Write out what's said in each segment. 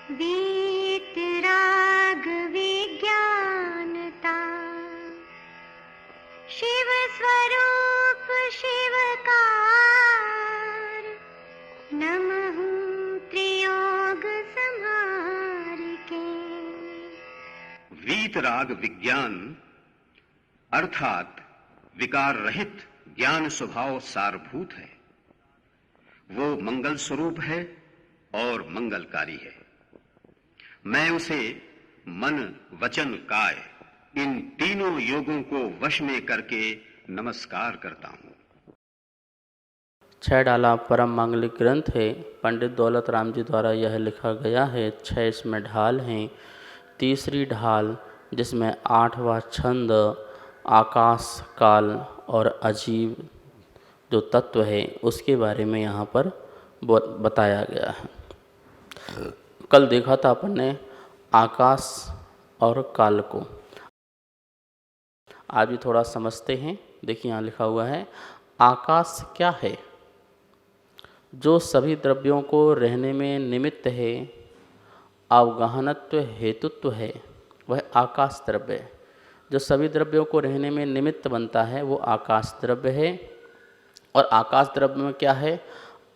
वीतराग विज्ञानता, शिव स्वरूप शिवकार, नमः त्रियोग संहार के। वीतराग विज्ञान अर्थात विकार रहित ज्ञान स्वभाव सारभूत है। वो मंगल स्वरूप है और मंगलकारी है। मैं उसे मन वचन काय इन तीनों योगों को वश में करके नमस्कार करता हूं। 6 डाला परम मांगलिक ग्रंथ है। पंडित दौलत राम जी द्वारा यह लिखा गया है। 6 इसमें ढाल हैं। तीसरी ढाल जिसमें 8वां छंद आकाश काल और अजीब जो तत्व है उसके बारे में यहाँ पर बताया गया है। कल देखा था अपन ने आकाश और काल को। आज भी थोड़ा समझते हैं। देखिए यहाँ लिखा हुआ है आकाश क्या है? जो सभी द्रव्यों को रहने में निमित्त है, अवगाहनत्व हेतुत्व है, वह आकाश द्रव्य है। जो सभी द्रव्यों को रहने में निमित्त बनता है वो आकाश द्रव्य है। और आकाश द्रव्य में क्या है?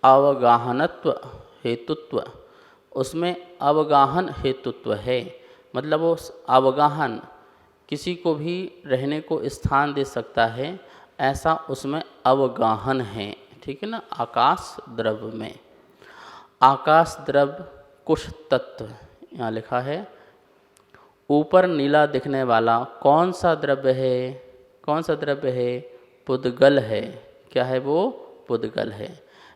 अवगाहनत्व हेतुत्व। उसमें अवगाहन हेतुत्व है, मतलब वो अवगाहन किसी को भी रहने को स्थान दे सकता है, ऐसा उसमें अवगाहन है। ठीक है ना। आकाश द्रव्य में आकाश द्रव्य कुछ तत्व यहाँ लिखा है। ऊपर नीला दिखने वाला कौन सा द्रव्य है? कौन सा द्रव्य है? पुद्गल है। क्या है वो? पुद्गल है।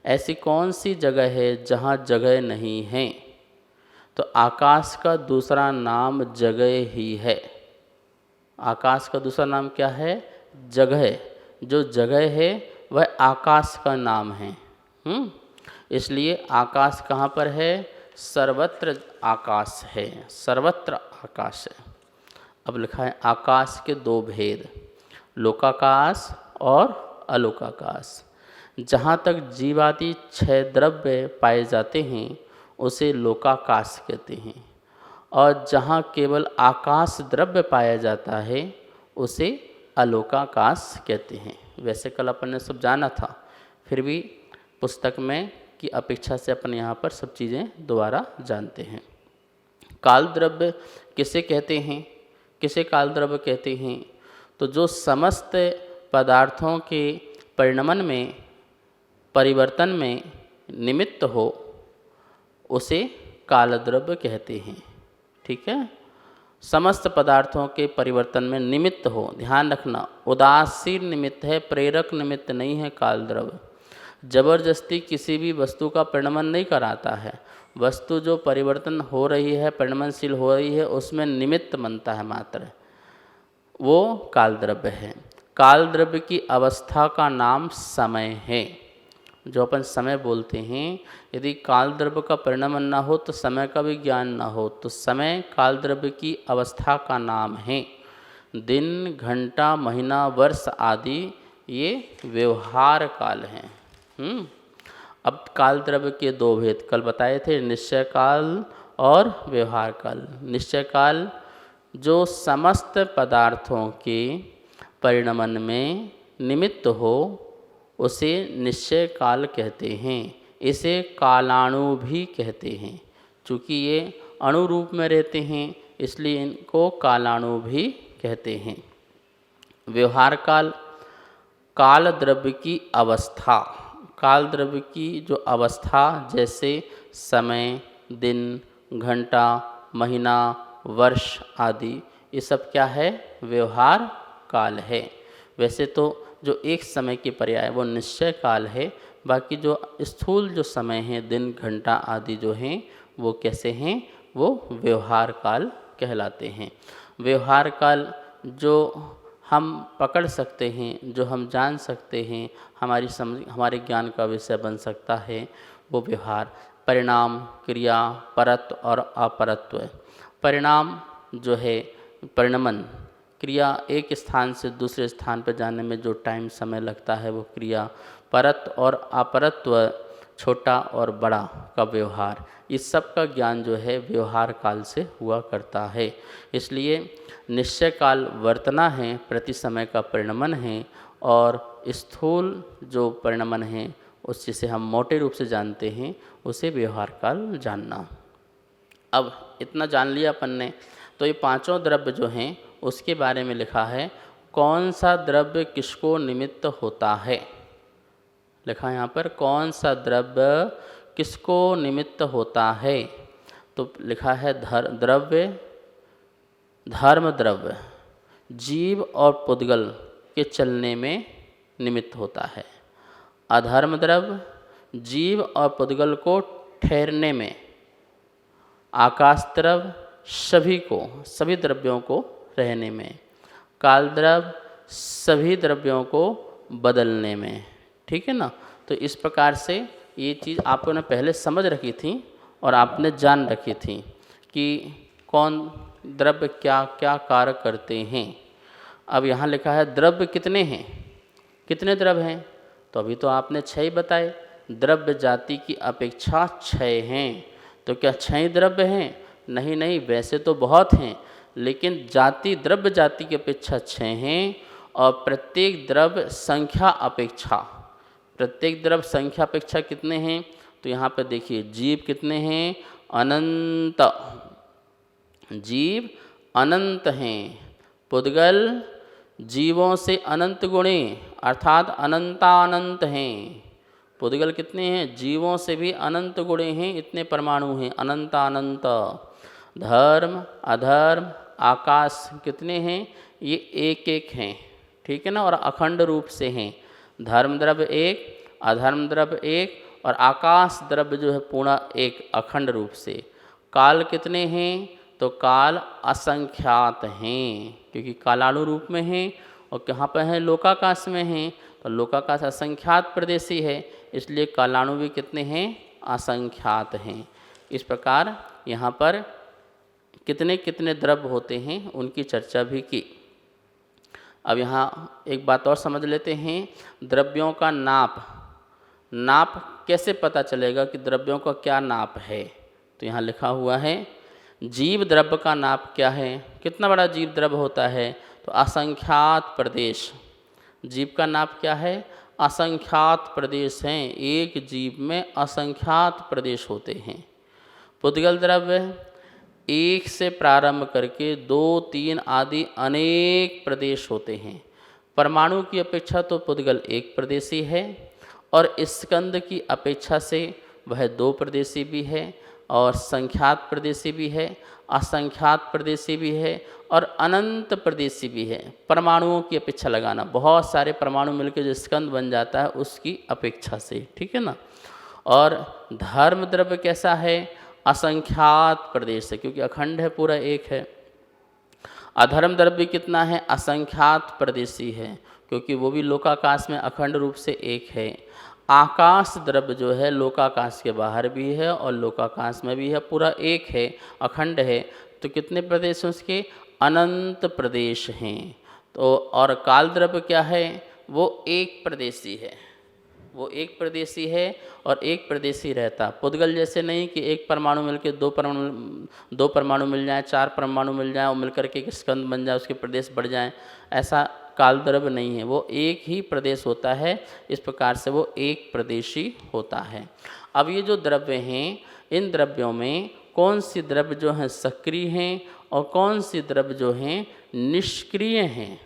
ऐसी कौन सी जगह है जहाँ जगह नहीं है? तो आकाश का दूसरा नाम जगह ही है। आकाश का दूसरा नाम क्या है? जगह। जो जगह है वह आकाश का नाम है। इसलिए आकाश कहाँ पर है? सर्वत्र आकाश है। सर्वत्र आकाश है। अब लिखा है आकाश के 2 भेद, लोकाकाश और अलोकाकाश। जहाँ तक जीवादि 6 द्रव्य पाए जाते हैं उसे लोकाकाश कहते हैं, और जहाँ केवल आकाश द्रव्य पाया जाता है उसे अलोकाकाश कहते हैं। वैसे कल अपन ने सब जाना था, फिर भी पुस्तक में की अपेक्षा से अपन यहाँ पर सब चीज़ें दोबारा जानते हैं। काल द्रव्य किसे कहते हैं? किसे काल द्रव्य कहते हैं? तो जो समस्त पदार्थों के परिणमन में, परिवर्तन में निमित्त हो उसे काल द्रव्य कहते हैं। ठीक है। समस्त पदार्थों के परिवर्तन में निमित्त हो, ध्यान रखना, उदासीन निमित्त है, प्रेरक निमित्त नहीं है काल द्रव्य। जबरदस्ती किसी भी वस्तु का परिणमन नहीं कराता है। वस्तु जो परिवर्तन हो रही है, परिणमनशील हो रही है, उसमें निमित्त बनता है मात्र, वो काल द्रव्य है। काल द्रव्य की अवस्था का नाम समय है। जो अपन समय बोलते हैं, यदि काल द्रव्य का परिणमन ना हो तो समय का भी ज्ञान ना हो, तो समय काल द्रव्य की अवस्था का नाम है। दिन, घंटा, महीना, वर्ष आदि ये व्यवहार काल हैं। अब काल द्रव्य के 2 भेद कल बताए थे, निश्चय काल और व्यवहार काल। निश्चय काल जो समस्त पदार्थों के परिणमन में निमित्त हो उसे निश्चय काल कहते हैं। इसे कालाणु भी कहते हैं। चूँकि ये अणु रूप में रहते हैं इसलिए इनको कालाणु भी कहते हैं। व्यवहार काल, काल द्रव्य की अवस्था, काल द्रव्य की जो अवस्था, जैसे समय, दिन, घंटा, महीना, वर्ष आदि, ये सब क्या है? व्यवहार काल है। वैसे तो जो एक समय के पर्याय वो निश्चय काल है, बाकी जो स्थूल जो समय है, दिन, घंटा आदि जो हैं वो कैसे हैं? वो व्यवहार काल कहलाते हैं। व्यवहार काल जो हम पकड़ सकते हैं, जो हम जान सकते हैं, हमारी समझ, हमारे ज्ञान का विषय बन सकता है, वो व्यवहार। परिणाम, क्रिया, परत्व और अपरत्व। परिणाम जो है परिणमन, क्रिया एक स्थान से दूसरे स्थान पर जाने में जो टाइम समय लगता है वो क्रिया। परत्व और अपरत्व छोटा और बड़ा का व्यवहार। इस सब का ज्ञान जो है व्यवहार काल से हुआ करता है। इसलिए निश्चय काल वर्तना है, प्रति समय का परिणमन है, और स्थूल जो परिणमन है उस जिसे हम मोटे रूप से जानते हैं उसे व्यवहार काल जानना। अब इतना जान लिया अपन ने, तो ये पांचों द्रव्य जो हैं उसके बारे में लिखा है, कौन सा द्रव्य किसको निमित्त होता है। लिखा है यहाँ पर कौन सा द्रव्य किसको निमित्त होता है। तो लिखा है द्रव्य, धर्म द्रव्य जीव और पुद्गल के चलने में निमित्त होता है। अधर्म द्रव्य जीव और पुद्गल को ठहरने में। आकाश द्रव्य सभी द्रव्यों को रहने में। काल द्रव्य सभी द्रव्यों को बदलने में। ठीक है ना। तो इस प्रकार से ये चीज़ आपको ने पहले समझ रखी थी और आपने जान रखी थी कि कौन द्रव्य क्या क्या कार्य करते हैं। अब यहाँ लिखा है द्रव्य कितने हैं, कितने द्रव्य हैं, तो अभी तो आपने 6 ही बताए। द्रव्य जाति की अपेक्षा 6 हैं। तो क्या 6 ही द्रव्य हैं? नहीं नहीं, वैसे तो बहुत हैं, लेकिन जाति द्रव्य जाति की अपेक्षा 6 हैं। और प्रत्येक द्रव्य संख्या अपेक्षा, प्रत्येक द्रव्य संख्या अपेक्षा कितने हैं? तो यहाँ पर देखिए जीव कितने हैं? अनंत। जीव अनंत हैं। पुद्गल जीवों से अनंत गुणे अर्थात अनंतानंत हैं। पुद्गल कितने हैं? जीवों से भी अनंत गुणे हैं, इतने परमाणु हैं, अनंतानंत। धर्म अधर्म आकाश कितने हैं? ये एक एक हैं। ठीक है ना। और अखंड रूप से हैं। धर्म द्रव्य एक, अधर्म द्रव्य एक, और आकाश द्रव्य जो है पूर्ण एक अखंड रूप से। काल कितने हैं? तो काल असंख्यात हैं, क्योंकि कालाणु रूप में हैं और कहाँ पर हैं? लोकाकाश में हैं। तो लोकाकाश असंख्यात प्रदेशी है, इसलिए कालाणु भी कितने हैं? असंख्यात हैं। इस प्रकार यहाँ पर कितने कितने द्रव्य होते हैं उनकी चर्चा भी की। अब यहाँ एक बात और समझ लेते हैं, द्रव्यों का नाप। नाप कैसे पता चलेगा कि द्रव्यों का क्या नाप है? तो यहाँ लिखा हुआ है जीव द्रव्य का नाप क्या है? कितना बड़ा जीव द्रव्य होता है? तो असंख्यात प्रदेश। जीव का नाप क्या है? असंख्यात प्रदेश हैं। एक जीव में असंख्यात प्रदेश होते हैं। पुद्गल द्रव्य एक से प्रारंभ करके 2, 3 आदि अनेक प्रदेश होते हैं। परमाणु की अपेक्षा तो पुद्गल एक प्रदेशी है, और स्कंद की अपेक्षा से वह 2 प्रदेशी भी है, और संख्यात प्रदेशी भी है, असंख्यात प्रदेशी भी है, और अनंत प्रदेशी भी है। परमाणुओं की अपेक्षा लगाना, बहुत सारे परमाणु मिलकर जो स्कंद बन जाता है उसकी अपेक्षा से। ठीक है ना। और धर्म द्रव्य कैसा है? असंख्यात प्रदेश है, क्योंकि अखंड है, पूरा एक है। अधर्म द्रव्य कितना है? असंख्यात प्रदेशी है, क्योंकि वो भी लोकाकाश में अखंड रूप से एक है। आकाश द्रव्य जो है लोकाकाश के बाहर भी है और लोकाकाश में भी है, पूरा एक है, अखंड है। तो कितने प्रदेश हैं उसके? अनंत प्रदेश हैं। तो और काल द्रव्य क्या है? वो एक प्रदेशी है, वो एक प्रदेशी है और एक प्रदेशी रहता। पुद्गल जैसे नहीं कि एक परमाणु मिलकर 2 परमाणु मिल जाए, 4 परमाणु मिल जाए और मिलकर के एक स्कंद बन जाए, उसके प्रदेश बढ़ जाएं, ऐसा काल द्रव्य नहीं है। वो एक ही प्रदेश होता है। इस प्रकार से वो एक प्रदेशी होता है। अब ये जो द्रव्य हैं, इन द्रव्यों में कौन सी द्रव्य जो हैं सक्रिय हैं और कौन सी द्रव्य जो हैं निष्क्रिय हैं।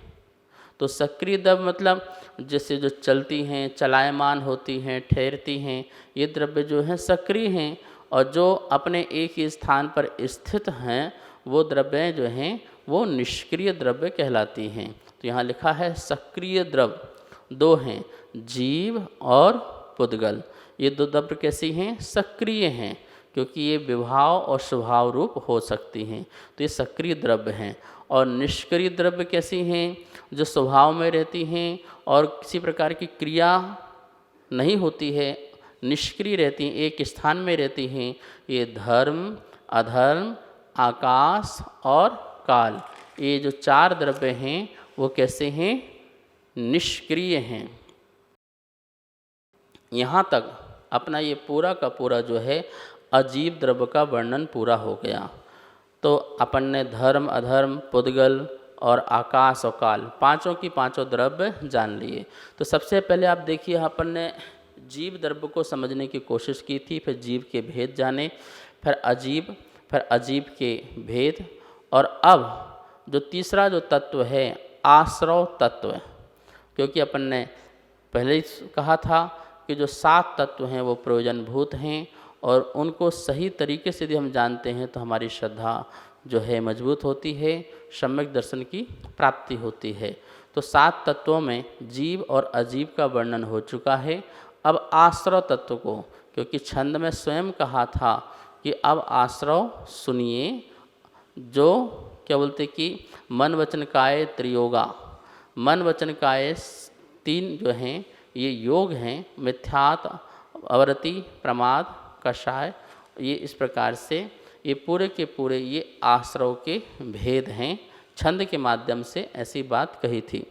तो सक्रिय द्रव्य मतलब जैसे जो चलती हैं, चलायमान होती हैं, ठहरती हैं, ये द्रव्य जो हैं सक्रिय हैं, और जो अपने एक ही स्थान पर स्थित हैं वो द्रव्य जो हैं वो निष्क्रिय द्रव्य कहलाती हैं। तो यहाँ लिखा है सक्रिय द्रव्य 2 हैं, जीव और पुद्गल। ये 2 द्रव्य कैसी हैं? सक्रिय हैं, क्योंकि ये विभाव और स्वभाव रूप हो सकती हैं। तो ये सक्रिय द्रव्य हैं। और निष्क्रिय द्रव्य कैसी हैं? जो स्वभाव में रहती हैं और किसी प्रकार की क्रिया नहीं होती है, निष्क्रिय रहती हैं, एक स्थान में रहती हैं। ये धर्म अधर्म आकाश और काल, ये जो 4 द्रव्य हैं वो कैसे हैं? निष्क्रिय हैं। यहाँ तक अपना ये पूरा का पूरा जो है अजीब द्रव्य का वर्णन पूरा हो गया। तो अपन ने धर्म, अधर्म, पुद्गल और आकाश और काल पांचों की पांचों द्रव्य जान लिए। तो सबसे पहले आप देखिए अपन ने जीव द्रव्य को समझने की कोशिश की थी, फिर जीव के भेद जाने, फिर अजीब के भेद, और अब जो तीसरा जो तत्व है आश्रव तत्व, क्योंकि अपन ने पहले ही कहा था कि जो 7 तत्व हैं वो प्रयोजनभूत हैं और उनको सही तरीके से यदि हम जानते हैं तो हमारी श्रद्धा जो है मजबूत होती है, सम्यक दर्शन की प्राप्ति होती है। तो 7 तत्वों में जीव और अजीब का वर्णन हो चुका है। अब आश्रव तत्व को, क्योंकि छंद में स्वयं कहा था कि अब आश्रव सुनिए, जो क्या बोलते कि मन वचन काय त्रियोगा, मन वचन काय 3 जो हैं ये योग हैं, मिथ्यात, अवरति, प्रमाद, कषाय, ये इस प्रकार से ये पूरे के पूरे ये आश्रव के भेद हैं। छंद के माध्यम से ऐसी बात कही थी।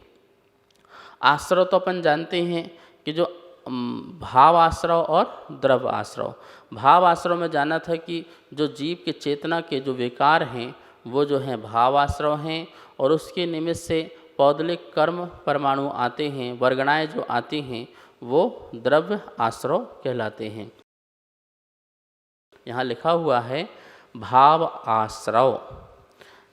आश्रव तो अपन जानते हैं कि जो भाव आश्रव और द्रव्य आश्रव। भाव आश्रव में जाना था कि जो जीव के चेतना के जो विकार हैं वो जो हैं भाव आश्रव हैं, और उसके निमित्त से पौदलिक कर्म परमाणु आते हैं, वर्गणाएँ जो आती हैं वो द्रव्य आश्रव कहलाते हैं। यहाँ लिखा हुआ है भाव आश्रव,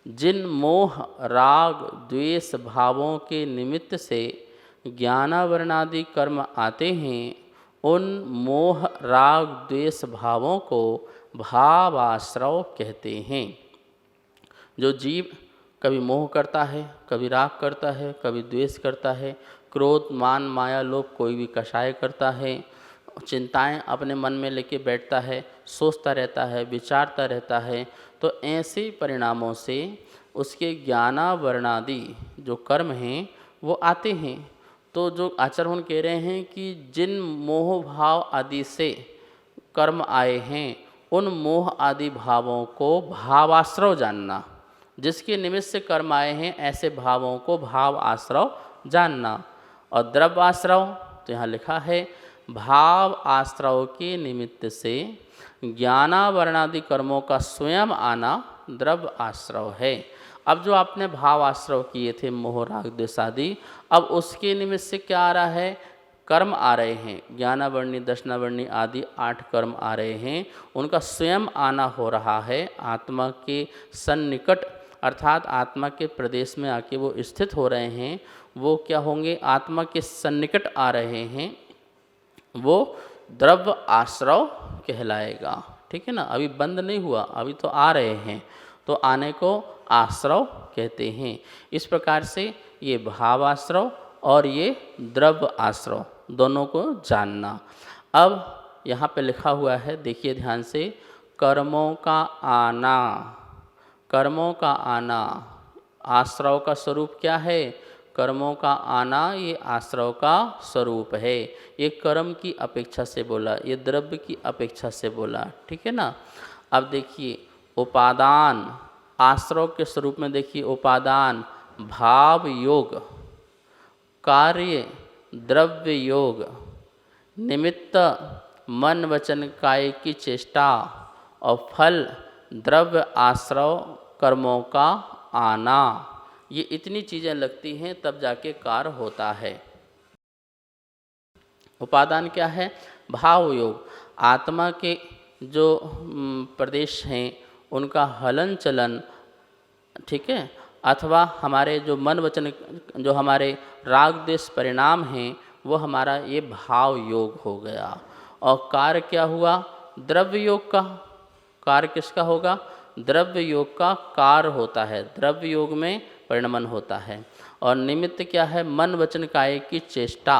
जिन मोह राग द्वेष भावों के निमित्त से ज्ञानावरणादि कर्म आते हैं, उन मोह राग द्वेष भावों को भाव आश्रव कहते हैं। जो जीव कभी मोह करता है, कभी राग करता है, कभी द्वेष करता है, क्रोध, मान, माया, लोभ, कोई भी कषाय करता है, चिंताएं अपने मन में लेके बैठता है, सोचता रहता है, विचारता रहता है, तो ऐसे परिणामों से उसके ज्ञानावरणादि जो कर्म हैं वो आते हैं। तो जो आचरण कह रहे हैं कि जिन मोह भाव आदि से कर्म आए हैं, उन मोह आदि भावों को भावाश्रव जानना, जिसके निमित्त से कर्म आए हैं ऐसे भावों को भाव आश्रव जानना। और द्रव्य आश्रव तो यहाँ लिखा है भाव आश्रव के निमित्त से ज्ञानावरणादि कर्मों का स्वयं आना द्रव्य आश्रव है। अब जो आपने भाव आश्रव किए थे मोह राग द्वेष आदि, अब उसके निमित्त से क्या आ रहा है, कर्म आ रहे हैं, ज्ञानावर्णी, दर्शनावर्णी आदि 8 कर्म आ रहे हैं, उनका स्वयं आना हो रहा है आत्मा के सन्निकट, अर्थात आत्मा के प्रदेश में आके वो स्थित हो रहे हैं। वो क्या होंगे, आत्मा के सन्निकट आ रहे हैं, वो द्रव्य आश्रव कहलाएगा। ठीक है ना, अभी बंद नहीं हुआ, अभी तो आ रहे हैं, तो आने को आश्रव कहते हैं। इस प्रकार से ये भाव आश्रव और ये द्रव्य आश्रव दोनों को जानना। अब यहाँ पे लिखा हुआ है, देखिए ध्यान से, कर्मों का आना, कर्मों का आना, आश्रव का स्वरूप क्या है, कर्मों का आना ये आश्रव का स्वरूप है। ये कर्म की अपेक्षा से बोला, ये द्रव्य की अपेक्षा से बोला। ठीक है ना। अब देखिए उपादान, आश्रव के स्वरूप में देखिए उपादान भाव योग, कार्य द्रव्य योग, निमित्त मन वचन काय की चेष्टा, और फल द्रव्य आश्रव कर्मों का आना। ये इतनी चीज़ें लगती हैं तब जाके कार्य होता है। उपादान क्या है, भाव योग, आत्मा के जो प्रदेश हैं उनका हलन चलन, ठीक है, अथवा हमारे जो मन वचन, जो हमारे राग द्वेष परिणाम हैं वो हमारा ये भाव योग हो गया। और कार्य क्या हुआ, द्रव्य योग का। कार्य किसका होगा, द्रव्य योग का कार्य होता है, द्रव्य योग में परिणमन होता है। और निमित्त क्या है, मन वचन काय की चेष्टा,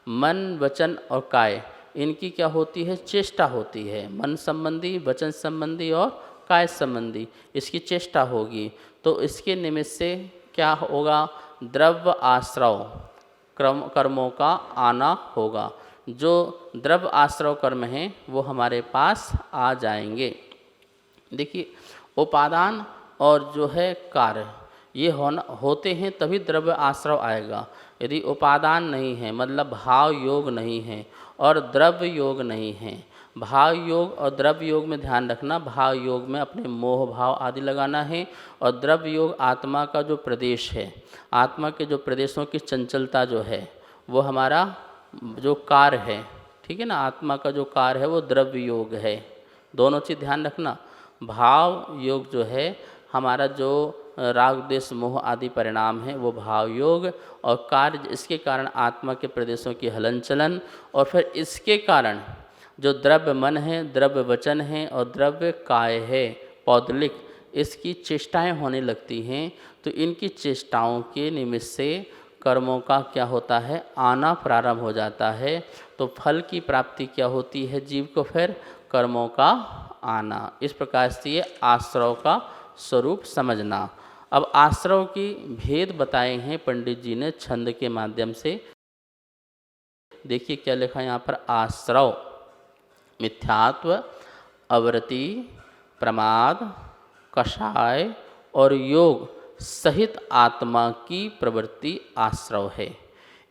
मन वचन और काय इनकी क्या होती है, चेष्टा होती है, मन संबंधी, वचन संबंधी और काय संबंधी, इसकी चेष्टा होगी। तो इसके निमित्त से क्या होगा, द्रव्य आश्रव कर्मों का आना होगा। जो द्रव्य आश्रव कर्म हैं वो हमारे पास आ जाएंगे। देखिए उपादान और जो है कार्य ये होते हैं तभी द्रव्य आश्रव आएगा। यदि उपादान नहीं है, मतलब भाव योग नहीं है और द्रव्य योग नहीं है, भाव योग और द्रव्य योग में ध्यान रखना, भाव योग में अपने मोह भाव आदि लगाना है, और द्रव्य योग आत्मा का जो प्रदेश है, आत्मा के जो प्रदेशों की चंचलता जो है वो हमारा जो कार्य है, ठीक है ना, आत्मा का जो कार्य है वो द्रव्य योग है। दोनों चीज़ ध्यान रखना। भाव योग जो है हमारा जो राग देश मोह आदि परिणाम है वो भाव योग, और कार्य इसके कारण आत्मा के प्रदेशों की हलन चलन, और फिर इसके कारण जो द्रव्य मन है, द्रव्य वचन है और द्रव्य काय है पौदलिक, इसकी चेष्टाएं होने लगती हैं। तो इनकी चेष्टाओं के निमित्त से कर्मों का क्या होता है, आना प्रारंभ हो जाता है। तो फल की प्राप्ति क्या होती है जीव को, फिर कर्मों का आना। इस प्रकार से ये आश्रव का स्वरूप समझना। अब आश्रव की भेद बताए हैं पंडित जी ने छंद के माध्यम से। देखिए क्या लिखा है यहाँ पर, आश्रव मिथ्यात्व, अवरति, प्रमाद, कषाय और योग सहित आत्मा की प्रवृत्ति आश्रव है।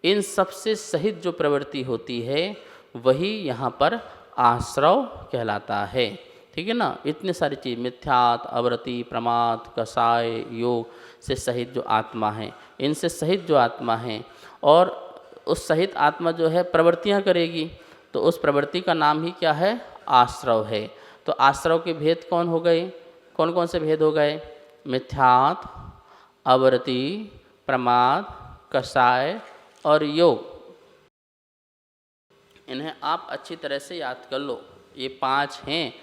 इन सबसे सहित जो प्रवृत्ति होती है वही यहाँ पर आश्रव कहलाता है, ठीक है ना। इतने सारी चीज़, मिथ्यात, अवरति, प्रमाद, कषाय, योग से सहित जो आत्मा है, इनसे सहित जो आत्मा है, और उस सहित आत्मा जो है प्रवृत्तियाँ करेगी, तो उस प्रवृत्ति का नाम ही क्या है, आश्रव है। तो आश्रव के भेद कौन हो गए, कौन कौन से भेद हो गए, मिथ्यात, अवरति, प्रमाद, कषाय और योग। इन्हें आप अच्छी तरह से याद कर लो। ये 5 हैं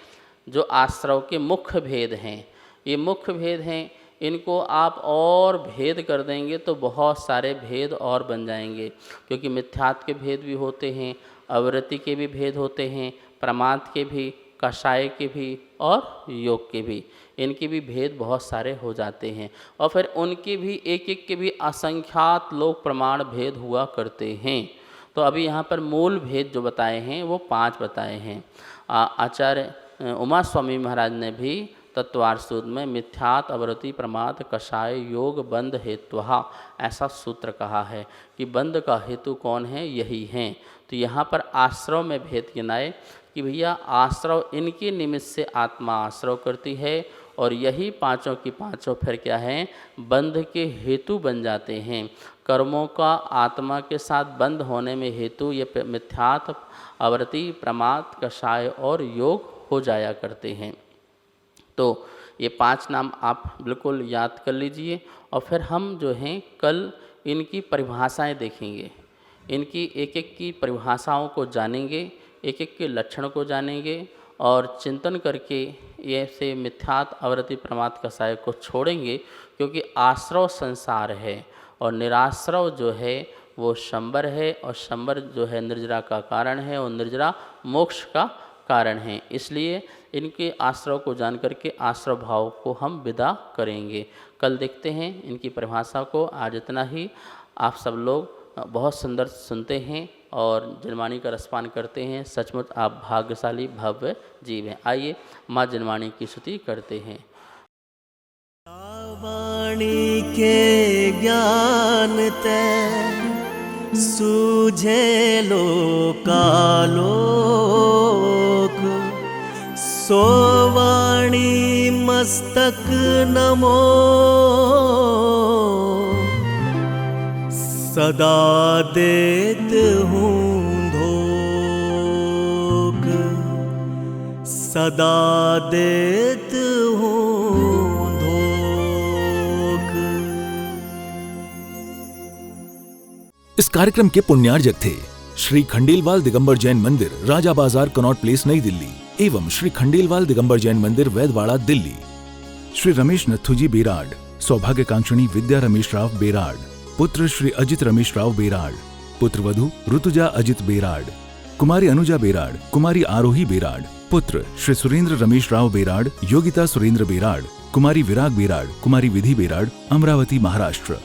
जो आश्रव के मुख्य भेद हैं। ये मुख्य भेद हैं, इनको आप और भेद कर देंगे तो बहुत सारे भेद और बन जाएंगे, क्योंकि मिथ्यात के भेद भी होते हैं, अवरति के भी भेद होते हैं, प्रमाद के भी, कषाय के भी और योग के भी। इनके भी भेद बहुत सारे हो जाते हैं, और फिर उनके भी एक एक के भी असंख्यात लोक प्रमाण भेद हुआ करते हैं। तो अभी यहाँ पर मूल भेद जो बताए हैं वो 5 बताए हैं। आचार्य उमा स्वामी महाराज ने भी तत्वार्थ सूत्र में मिथ्यात, अवरति, प्रमाद, कषाय, योग बंध हेतुहा ऐसा सूत्र कहा है कि बंध का हेतु कौन है, यही हैं। तो यहाँ पर आश्रव में भेद गिनाए कि भैया आश्रव इनके निमित्त से आत्मा आश्रव करती है, और यही पांचों की पांचों फिर क्या है, बंध के हेतु बन जाते हैं। कर्मों का आत्मा के साथ बंध होने में हेतु ये मिथ्यात, अवरति, प्रमाद, कषाय और योग हो जाया करते हैं। तो ये 5 नाम आप बिल्कुल याद कर लीजिए, और फिर हम जो हैं कल इनकी परिभाषाएं देखेंगे, इनकी एक एक की परिभाषाओं को जानेंगे, एक एक के लक्षण को जानेंगे, और चिंतन करके ये से मिथ्यात, अवरति, प्रमाद, कषाय को छोड़ेंगे, क्योंकि आश्रव संसार है और निराश्रव जो है वो शंबर है, और शंबर जो है निर्जरा का कारण है, और निर्जरा मोक्ष का कारण है। इसलिए इनके आश्रव को जान करके आश्रव भाव को हम विदा करेंगे। कल देखते हैं इनकी परिभाषा को। आज इतना ही। आप सब लोग बहुत सुंदर सुनते हैं और जनवाणी का रसपान करते हैं। सचमुच आप भाग्यशाली भव्य जीव हैं। आइए माँ जनवाणी की स्तुति करते हैं। वाणी के ज्ञान ते सूझे लोकालोक, सो वाणी मस्तक नमो, सदा देत हूँ धोख, सदा देत हूँ धोख। इस कार्यक्रम के पुण्यार्जक थे श्री खंडेलवाल दिगंबर जैन मंदिर, राजा बाजार, कनॉट प्लेस, नई दिल्ली, एवं श्री खंडेलवाल दिगंबर जैन मंदिर, वैदवाड़ा, दिल्ली। श्री रमेश नथुजी बेराड, सौभाग्यकांक्षणी विद्या रमेश राव बेराड, पुत्र श्री अजित रमेश राव बेराड, पुत्र वधु ऋतुजा अजित बेराड, कुमारी अनुजा बेराड, कुमारी आरोही बेराड, पुत्र श्री सुरेंद्र रमेश राव बेराड, योगिता सुरेंद्र बेराड, कुमारी विराग बेराड, कुमारी विधि बेराड, अमरावती, महाराष्ट्र।